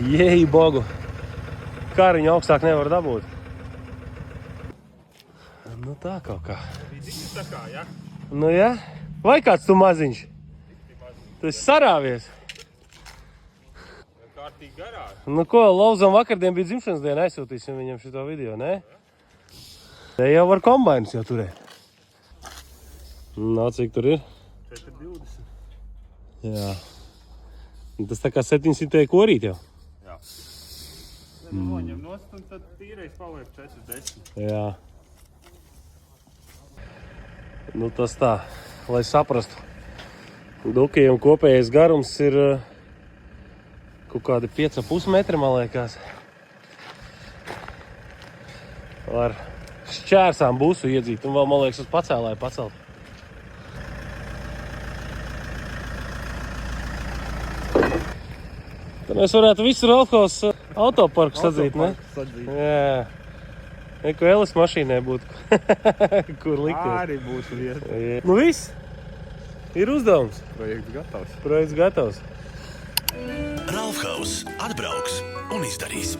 Jei, bogu. Kāriņu augstāk nevar dabūt. Nu tā kaut kā. Vidiņš tā kā, ja? Nu ja? Vai kāds tu maziņš? Tu esi sarāvies. Kārtīgi garā. Nu ko, Lauzam vakardien bija dzimšanas diena, aizsūtīsim viņam šito video, ne? Te jau var kombainus jau turēt. Nā, cik tur ir? 4,20. Jā. Tas tā kā 700 korīt jau. Jā. Noņem nost un tad tīrais paliek 4,10. Jā. Nu tas tā, lai saprastu. Dukajam kopējais garums ir kaut kādi 5,5 metri, man liekas. Ar šķērsām būsu iedzīt un vēl, man liekas, uz pacēlāju pacelt. Tad mēs varētu visu Ralfhaus autoparku sadzīt, ne? Jā. Eko Elis mašīnai būtu, kur likties. Arī būtu vieta. Nu viss, ir uzdevums. Projekts gatavs. Projekts gatavs. Ralfhaus atbrauks un izdarīs.